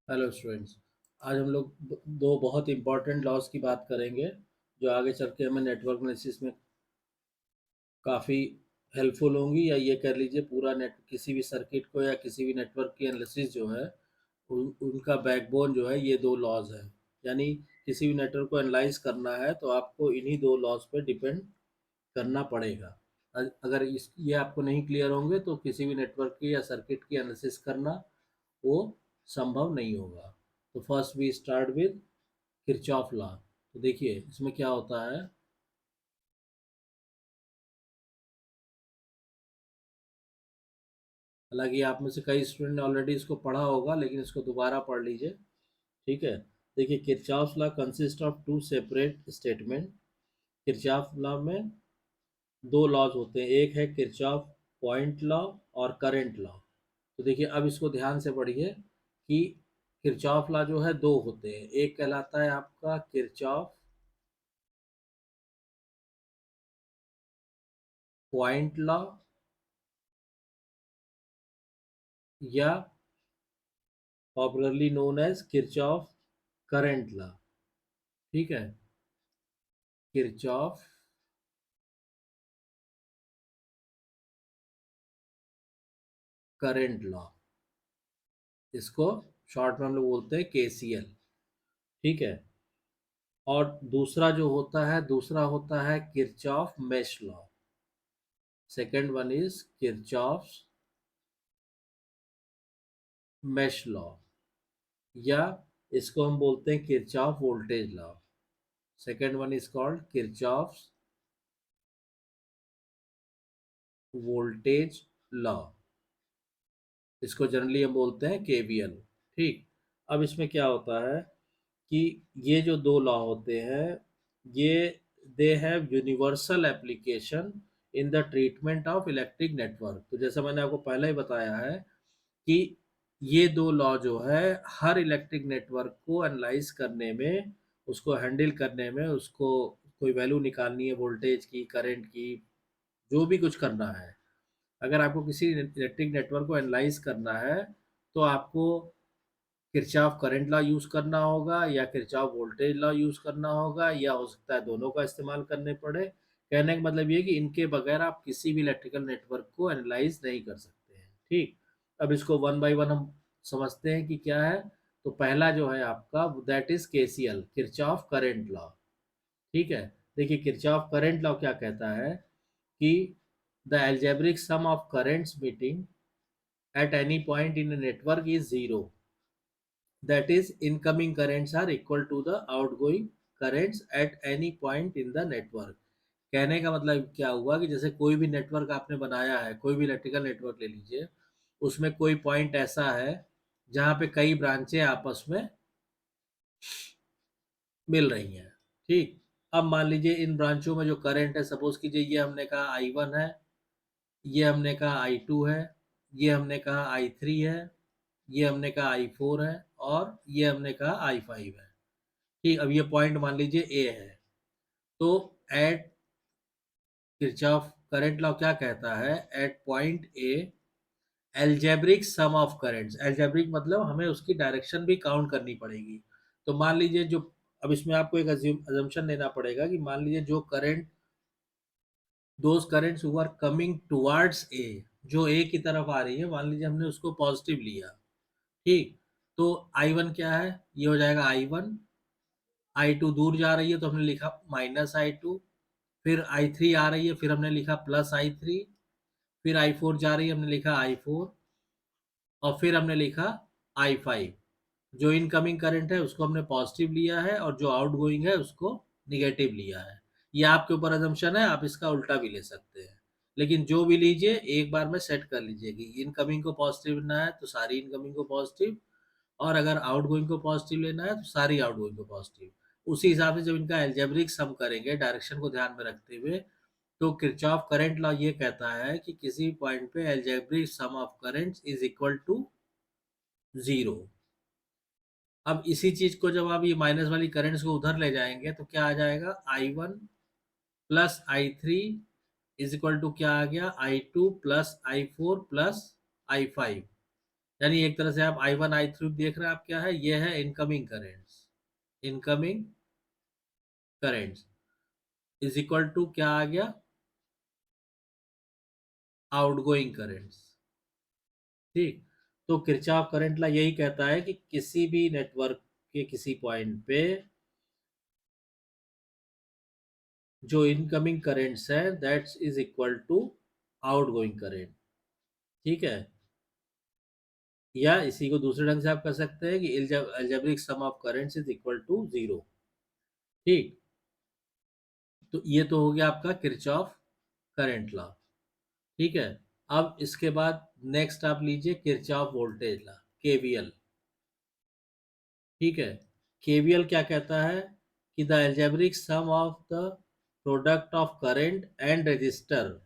Hello students. आज हम लोग दो बहुत इंपॉर्टेंट लॉज की बात करेंगे जो आगे चल के हमें नेटवर्क एनालिसिस में काफ़ी हेल्पफुल होंगी, या ये कर लीजिए पूरा नेट किसी भी सर्किट को या किसी भी नेटवर्क की एनालिसिस जो है उनका बैकबोन जो है ये दो लॉज है। यानी किसी भी नेटवर्क को एनालाइज करना है तो आपको इन्हीं दो लॉज पे डिपेंड करना पड़ेगा। अगर इस ये आपको नहीं क्लियर होंगे तो किसी भी नेटवर्क की या सर्किट की एनालिसिस करना वो संभव नहीं होगा। तो first we start with Kirchhoff law. तो देखिए इसमें क्या होता है। हालांकि आप में से कई स्टूडेंट ने ऑलरेडी इसको पढ़ा होगा, लेकिन इसको दोबारा पढ़ लीजिए। ठीक है। देखिए Kirchhoff law consist of two separate statement. Kirchhoff law में दो लॉज होते हैं, एक है किरचॉफ पॉइंट लॉ और करंट लॉ। तो देखिए अब इसको ध्यान से पढ़िए कि किरचॉफ लॉ जो है दो होते हैं, एक कहलाता है आपका किरचॉफ पॉइंट लॉ या popularly known as Kirchhoff current law. ठीक है। किरचॉफ करंट लॉ, इसको शॉर्ट में हम लोग बोलते हैं केसीएल। ठीक है। और दूसरा होता है Kirchhoff mesh law. Second one is Kirchhoff mesh law, या इसको हम बोलते हैं Kirchhoff voltage law. Second one is called Kirchhoff voltage law. इसको जनरली हम बोलते हैं केवीएल। ठीक। अब इसमें क्या होता है कि ये जो दो लॉ होते हैं ये they have universal application in the treatment of electric network. तो जैसा मैंने आपको पहले ही बताया है कि ये दो लॉ जो है हर इलेक्ट्रिक नेटवर्क को एनालाइज करने में, उसको हैंडल करने में, उसको कोई वैल्यू निकालनी है वोल्टेज की, करंट की, जो भी कुछ करना है, अगर आपको किसी इलेक्ट्रिक नेटवर्क को एनालाइज करना है तो आपको किरचॉफ करंट लॉ यूज़ करना होगा या किरचॉफ वोल्टेज लॉ यूज़ करना होगा, या हो सकता है दोनों का इस्तेमाल करने पड़े। कहने का मतलब ये है कि इनके बगैर आप किसी भी इलेक्ट्रिकल नेटवर्क को एनालाइज नहीं कर सकते हैं। ठीक। अब इसको वन बाय वन हम समझते हैं कि क्या है। तो पहला जो है आपका that is KCL, Kirchhoff current law. ठीक है। देखिए किरचॉफ करंट लॉ क्या कहता है कि the algebraic sum of currents meeting at any point in a network is zero. That is, incoming currents are equal to the outgoing currents at any point in the network. कहने का मतलब क्या हुआ कि जैसे कोई भी नेटवर्क आपने बनाया है, कोई भी इलेक्ट्रिकल नेटवर्क ले लीजिए, उसमें कोई पॉइंट ऐसा है जहाँ पे कई ब्रांचें आपस में मिल रही हैं। ठीक। अब मान लीजिए इन ब्रांचों में जो करंट है, सपोज कीजिए ये हमने कहा I1 है, ये हमने कहा I2 है, ये हमने कहा I3 है, ये हमने कहा I4 है, और ये हमने कहा I5 है। ठीक। अब ये पॉइंट मान लीजिए ए है। तो एट किरचॉफ करंट लॉ क्या कहता है, at point A algebraic sum of currents. Algebraic मतलब हमें उसकी डायरेक्शन भी काउंट करनी पड़ेगी। तो मान लीजिए जो, अब इसमें आपको एक अजम्पशन लेना पड़ेगा कि मान लीजिए जो current, those currents who are coming towards A, जो ए की तरफ आ रही है, मान लीजिए हमने उसको पॉजिटिव लिया। ठीक। तो I1 क्या है, ये हो जाएगा I1। I2 दूर जा रही है तो हमने लिखा -I2। फिर I3 आ रही है, फिर हमने लिखा +I3। फिर I4 जा रही है, हमने लिखा I4। और फिर हमने लिखा I5। जो इनकमिंग करंट है उसको हमने पॉजिटिव लिया है और जो आउट गोइंग है उसको निगेटिव लिया है। ये आपके ऊपर अजम्पशन है, आप इसका उल्टा भी ले सकते हैं। लेकिन जो भी लीजिए एक बार में सेट कर लीजिए कि इनकमिंग को पॉजिटिव लेना है तो सारी इनकमिंग को पॉजिटिव, और अगर आउटगोइंग को पॉजिटिव लेना है तो सारी आउटगोइंग को पॉजिटिव। उसी हिसाब से जब इनका एल्जेब्रिक सम करेंगे डायरेक्शन को ध्यान में रखते हुए, तो किरचॉफ करंट लॉ ये कहता है कि किसी पॉइंट पे algebraic sum of currents is equal to zero. अब इसी चीज को जब आप ये माइनस वाली करंट्स को उधर ले जाएंगे तो क्या आ जाएगा, I1 plus I3 is equal to क्या आ गया, I2 plus I4 plus I5। यानी एक तरह से आप I1 I3 देख रहे हैं, आप क्या है, ये है incoming currents. Incoming currents is equal to क्या आ गया, आउटगोइंग करेंट्स। ठीक। तो किरचॉफ करंट लॉ यही कहता है कि किसी भी नेटवर्क के किसी पॉइंट पे जो इनकमिंग करेंट्स है that's is equal to outgoing current. ठीक है। या इसी को दूसरे ढंग से आप कर सकते हैं कि algebraic sum of currents is equal to zero. ठीक। तो ये तो हो गया आपका किरचॉफ करंट लॉ। ठीक है। अब इसके बाद नेक्स्ट आप लीजिए किरचॉफ वोल्टेज लॉ, केवीएल। ठीक है। केवीएल क्या कहता है कि the algebraic sum of the product of current and resistor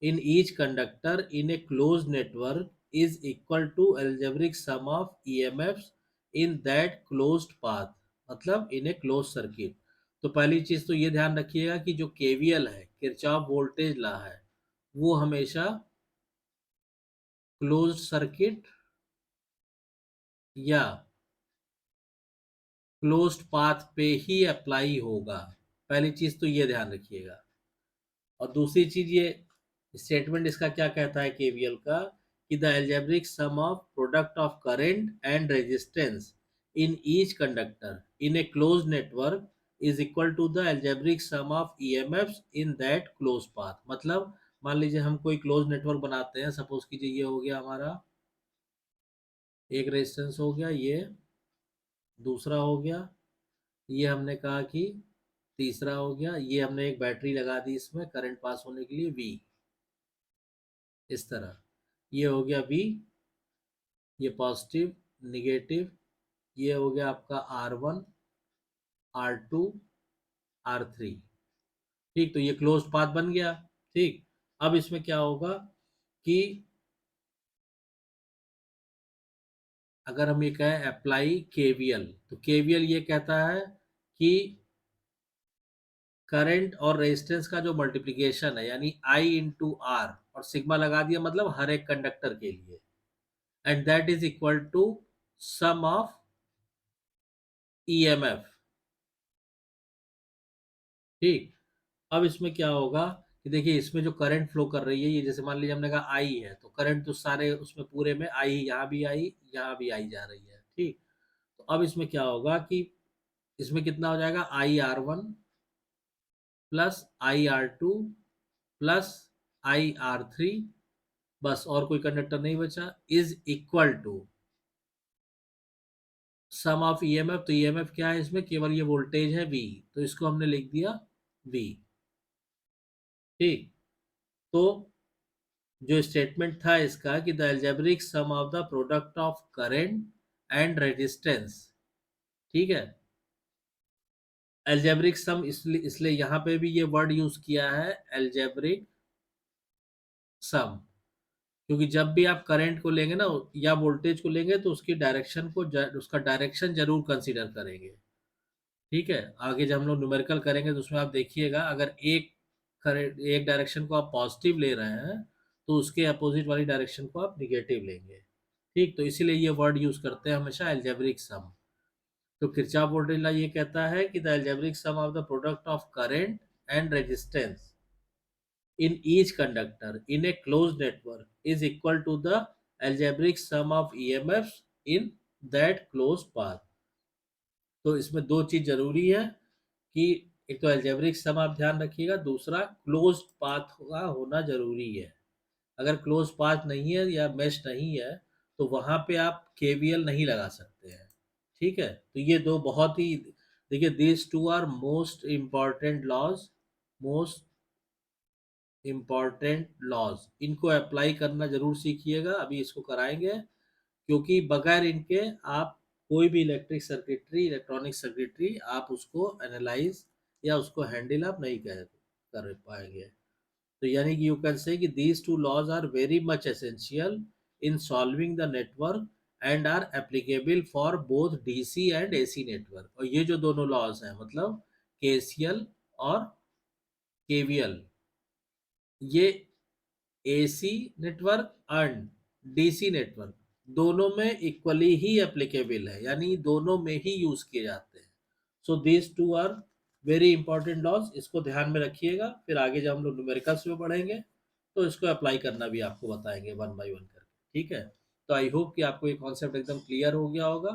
in each conductor in a closed network is equal to algebraic sum of EMFs in that closed path, मतलब in a closed circuit। तो पहली चीज तो ये ध्यान रखिएगा कि जो केवीएल है, किरचॉफ वोल्टेज लॉ है, वो हमेशा क्लोज्ड सर्किट या क्लोज्ड पाथ पे ही अप्लाई होगा। पहली चीज तो ये ध्यान रखिएगा। और दूसरी चीज ये स्टेटमेंट इसका क्या कहता है केवीएल का, कि the algebraic sum of product of current and resistance in each conductor in a close network is equal to the algebraic sum of EMFs in that close path. मतलब मान लीजिए हम कोई क्लोज नेटवर्क बनाते हैं, suppose कीजिए ये हो गया हमारा एक रेजिस्टेंस हो गया, ये दूसरा हो गया, ये हमने कहा कि तीसरा हो गया, ये हमने एक बैटरी लगा दी इसमें करंट पास होने के लिए वी, इस तरह ये हो गया वी, ये पॉजिटिव, निगेटिव, ये हो गया आपका R1, R2, R3। ठीक। तो ये क्लोज्ड पाथ बन गया। ठीक। अब इसमें क्या होगा कि अगर हम ये कहें अप्लाई केवीएल, तो केवीएल ये कहता है कि करंट और रेजिस्टेंस का जो मल्टीप्लिकेशन है, यानी I इंटू आर, और सिग्मा लगा दिया मतलब हर एक कंडक्टर के लिए, and that is equal to sum of EMF. ठीक। अब इसमें क्या होगा कि देखिए इसमें जो करंट फ्लो कर रही है, ये जैसे मान लीजिए हमने कहा आई है, तो करंट तो सारे उसमें पूरे में आई, यहाँ भी आई, यहाँ भी आई जा रही है। ठीक। तो अब इसमें क्या होगा कि इसमें कितना हो जाएगा, IR1 plus IR2 plus IR3, बस और कोई कंडक्टर नहीं बचा, is equal to sum of EMF. तो ईएमएफ क्या है इसमें, केवल ये वोल्टेज है V, तो इसको हमने लिख दिया V। ठीक। तो जो स्टेटमेंट था इसका कि the algebraic sum of the product of current and resistance. ठीक है। अलजेब्रिक सम इसलिए यहां पे भी ये वर्ड यूज किया है अलजेब्रिक सम, क्योंकि जब भी आप करंट को लेंगे ना या वोल्टेज को लेंगे तो उसकी डायरेक्शन को उसका डायरेक्शन जरूर कंसीडर करेंगे। ठीक है। आगे जब हम लोग न्यूमेरिकल करेंगे तो उसमें आप देखिएगा, अगर एक करंट, एक डायरेक्शन को आप पॉजिटिव ले रहे हैं तो उसके अपोजिट वाली डायरेक्शन को आप निगेटिव लेंगे। ठीक। तो इसीलिए ये वर्ड यूज करते हैं हमेशा अलजेब्रिक सम। तो किरचॉफ वोल्टेज लॉ ये कहता है कि the algebraic sum of the product of current and resistance in each conductor in a closed network is equal to the algebraic sum of EMFs in that closed path। तो इसमें दो चीज जरूरी है कि एक तो अलजेब्रिक सम आप ध्यान रखिएगा, दूसरा क्लोज्ड पाथ का होना जरूरी है। अगर क्लोज पाथ नहीं है या मेश नहीं है तो वहां पे आप केवीएल नहीं लगा सकते हैं। ठीक है। तो ये दो बहुत ही, देखिए these two are most important laws, most important laws, इनको अप्लाई करना जरूर सीखिएगा, अभी इसको कराएंगे, क्योंकि बगैर इनके आप कोई भी इलेक्ट्रिक सर्किटरी, इलेक्ट्रॉनिक सर्किटरी आप उसको एनालाइज या उसको हैंडल आप नहीं कर पाएंगे। तो यानी कि यू कैन से कि these two laws are very much essential in solving the network and are applicable for both DC and AC network. और ये जो दोनों लॉज हैं, मतलब केसीएल और केवीएल, ये AC network and DC network दोनों में इक्वली ही एप्लीकेबल है, यानी दोनों में ही यूज किए जाते हैं। So these two are very important laws, इसको ध्यान में रखिएगा। फिर आगे जब हम लोग न्यूमेरिकल्स में पढ़ेंगे तो इसको अप्लाई करना भी आपको बताएंगे वन बाय वन करके, ठीक है। तो आई होप कि आपको ये कॉन्सेप्ट एकदम क्लियर हो गया होगा।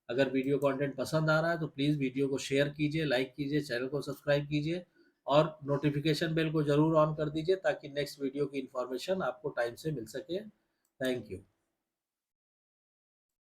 अगर वीडियो कंटेंट पसंद आ रहा है तो प्लीज़ वीडियो को शेयर कीजिए, लाइक कीजिए, चैनल को सब्सक्राइब कीजिए और नोटिफिकेशन बेल को ज़रूर ऑन कर दीजिए ताकि नेक्स्ट वीडियो की इन्फॉर्मेशन आपको टाइम से मिल सके। Thank you.